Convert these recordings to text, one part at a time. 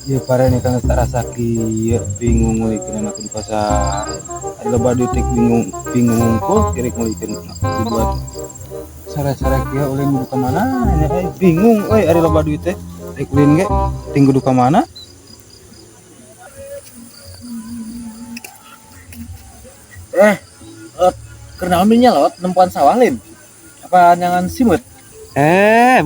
Ya para ini kan tak rasa ki bingung ngulikin aku di pasar. Ada badu tek bingung bingung kok kira ngulikin dibuat. Sare-sare kia oleh ngudu ke mana? Bingung, ada badu teh. Rek ulin ge tinggu duka mana? Eh, lot, karena ambilnya lot, nempuan sawah lin. Apa nyangan simut?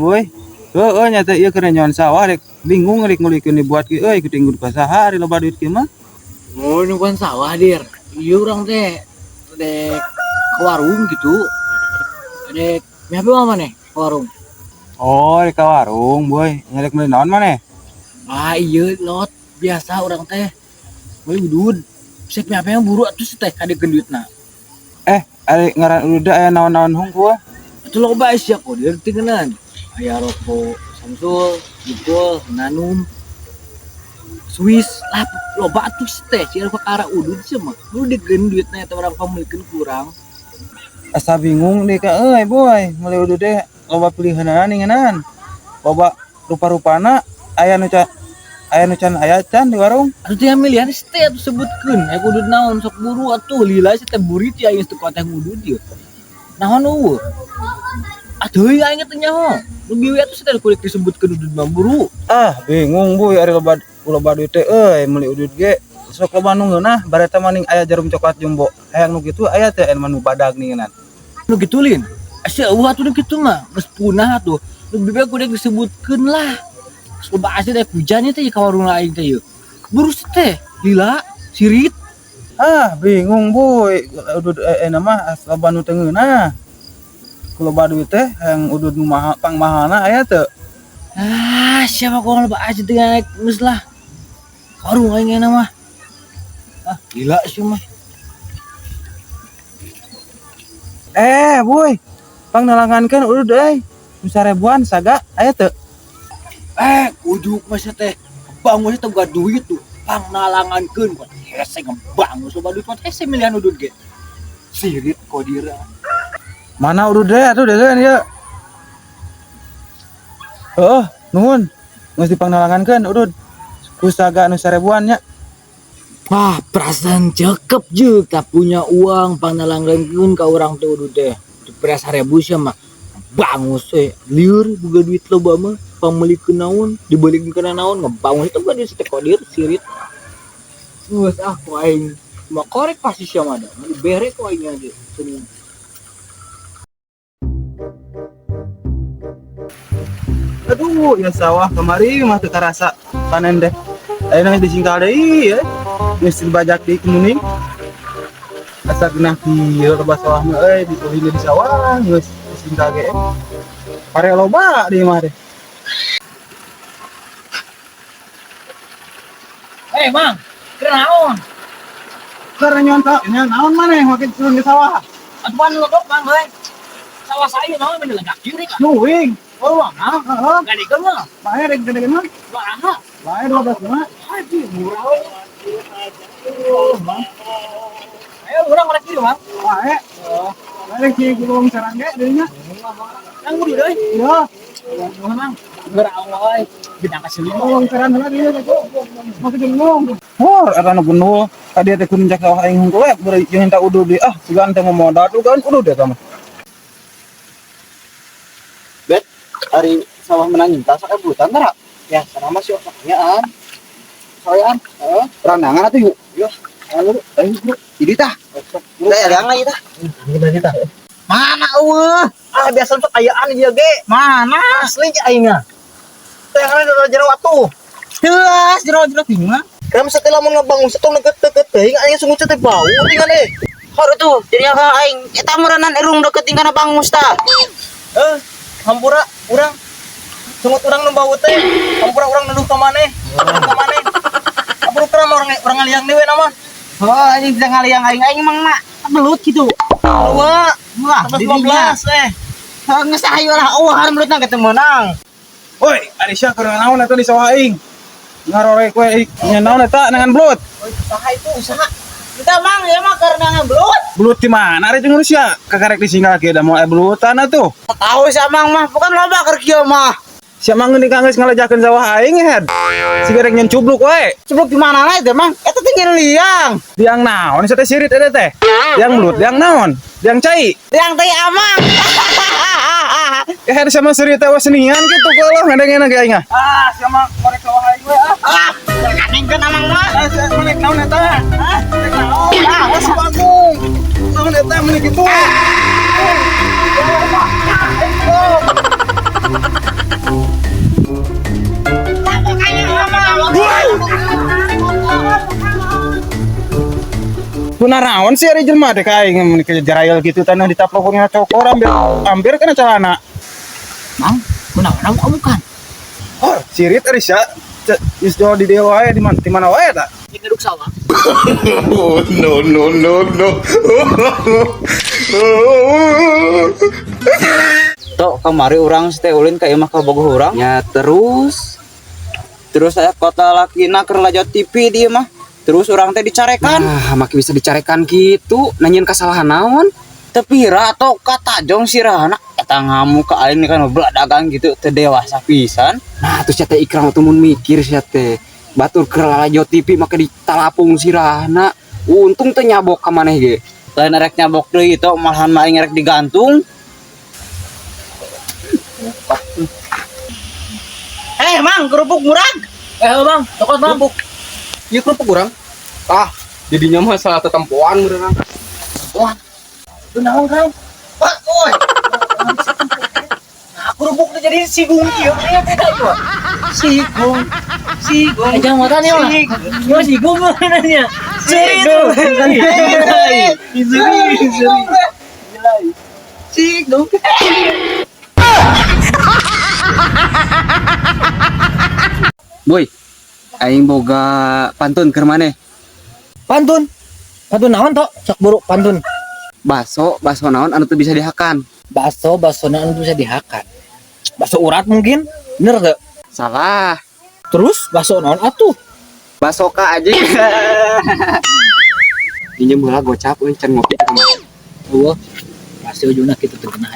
Boy. Nyata iya kena nyawan sawah rek bingung rek ngulikin dibuat ki ikut tinggu duka saha ada badu kieu mah. Oh, nempuan sawah dir. Iya orang teh, dek ke warung gitu. Dek, apa mama nih ke warung? Oh, di warung, boy. Nyarek meuli naon maneh? Ah iya lot, biasa orang teh. Meuli udud. Siap apa yang buru atuh teh kade gendutna. Ari ngaran udah aya naon-naon hungkul. Atuh loba sia kok dir tingenan. Aya rokok Samsul, Jipul, Nanum, Swiss lah loba atuh teh sia perkara udud sia mah. Lu digendutna eta orang pamulikeun kurang. Asa bingung deh ka boy. Meuli udah deh loba pilihanana ningenan. Loba rupa-rupana aya nu can aya can di warung. Atuh teh milihan teh atuh sebutkeun. Aya udud naon sok buru atuh lila sia teh burit ya geus teu konten udud ieu. Naon eueuh? Atuh ya inget nyaho. Nu bieu atuh sia kulik disebutkeun udud mah buru. Bingung boy ari loba duit teh meuli udud ge sok loba nu ngeunah bareta maning aya jarum coklat jumbo. Hayang nu kitu aya teh manu badag ningenan. Nu gitulin. Asa eueuh atuh nu kitu mah geus punah atuh. Nu bieu kudu disebutkeun lah. Loba asa teh hujan teh ka warung lain teh yeuh. Buru teh lila sirit. Bingung boy. Udud mah loba nu teu ngeunah. Ku loba duit teh hayang udud nu pang mahalna aya teu. Siapa kok loba asa teh naik geus lah. Warung aing euna mah. Gila sih mah. Boy. Pang nalangankeun udud nu 1000-an saga aya teu? Kudu masa teh bangun teh gak duit tuh pang nalangankeun kok hese ngebangun sobat duit mah hese milihan udud ge sirit kodira Mana udud deh atuh deueun ieu. Nuhun. Geus dipang nalangankeun udud. Ku saga nu 1000-an nya. Perasaan cakep je tak punya uang pang nalangankeun ka urang teh udud teh beras 1000 sia mah bangus lieur boga duit loba mah pamulikeun naon dibalikeun kana naon ngebangun itu gua di teh kodir sirit geus ku aing mah korek pasti sia mah da bere ku aing aja senyum. Aduh, ya sawah kemari mah teu karasa panen deh. Ayeuna geus disingkal deui ya. Geus dibajak di kemuning. Asa genah kieu loba sawah mah dipeuling di sawah geus disingkal ge. Pare loba di mah deh. Mang, kira naon? Karena nyon naon maneh makin turun di sawah. Atuan lodok Mang euy. Sawah saya naon bener legak kiri kan? Nuwing. Heeh. Gadikeun mah. Bae rek gede mah. Baraha. Bae 12 mah. Aduh, murah we. Ayo urang rek kieu, Mang. Bae. Bae rek ki gulung sarang ge deui nya. Yang budi deui. Iya. Mang. Berawai. Bidang kasih Gulung sarang heula dieu masih bingung. Eta nu gunul. Tadi teh kudu jak sawah aing hungkul beureum jeung hinta udud di sigan teh modal tuh kan udud eta mah. Bet, hari sawah menang nyinta sak bulan tara. Ya, sana mah sih pertanyaan. Soalnya Randangan atuh yuk. Yo, anu ayo Jadi tah. saya ada lagi tah. Gimana tah? Mana eueuh? Biasa untuk ayaan ieu ge. Mana? Asli aing mah. Teh kana jero atuh. Jelas jero tinggal. Kamu setelah mau ngebangun setong deket-deket teuing aing sungguh teh bau tinggal deh. Hor tuh, jadi aing eta meureunnan erung deket tinggal bangus tah. Hampura urang sungut urang nu bau teh. Hampura urang nuduh ka maneh. Ka maneh. Hampura urang ngaliang dewe na mah. Anjing bisa ngaliang aing emang mak belut gitu. Wah, 15 Geus ayo lah eueuhan belutna ketemu menang. Woi, ari sia keur naon eta di sawah aing? Ngarorek we nya naon eta nangan belut. Usaha itu usaha. Kita mang ya mah karena belut. Belut di mana? Ari jeung sia kakarek disinggal ge da moal belutan atuh. Tahu sih mang mah bukan loba keur kieu mah. Siapa mangun di kangges ngalajakeun sawah aing head. Si gerek nyen cubluk wae. Ceblok di mana lah itu emang? Eta teh nyen liang. Liang naon teh sirit eta teh? Liang belut, liang naon? Liang cai. Liang teh amang. Head sama sirit teh senian gitu kalau ngadengena ge aing. Siapa korek sawah aing we Kanengkeun amang mah. Menek naon eta? Menek naon? Geus Bagong. Naon eta menek kitu? Benar naon sih ari jelema teh ka aing mun jarayel gitu tanah ditaplokna cokor ambil kana celana. Mang, kunaon bukan? Oh, sirit ari sia. Geus di dewa wae di mana wae eta? Di geruk sawah. Oh, no, no, no, no. Tok kamari orang teh ulin ka imah ka bogoh urang nya terus saya kota lakina keur lajot TV di mah terus orang teh dicarekan maki bisa dicarekan gitu nanyain kesalahan naon tapi rato katajong sirahana eta ngamuk ka aing kan belah dagang gitu teh dewasa pisan nah terus teh Ikram tuh mun mikir sia teh batur keur lajot TV maka ditalapung sirahana untung teh nyabok ka maneh ge lain rek nyabok deui itu malahan maling rek digantung. Mang, kerupuk murag. Bang, cokot bang. Iya kerupuk kurang. Jadinya mah salah tetempoan beneran. Wah. Itu naon kan? Wah, oi. Nah, kerupuk teh jadi sigung kieu aya beda tuh. Sigung. Jangan makan ya, Mas. Yo sigung benernya. Sigung. Sigung. Boy, aing boga pantun keur maneh. Pantun naon tok? Sok buruk pantun. Baso naon anu teu bisa dihakan. Baso naon bisa dihakan. Baso urat mungkin? Bener gak? Salah. Terus baso naon atuh? Basoka aja. Pinjem bola gocap euy can ngopi ka mana. Eueuh. Pasti ujungna kitu terkena.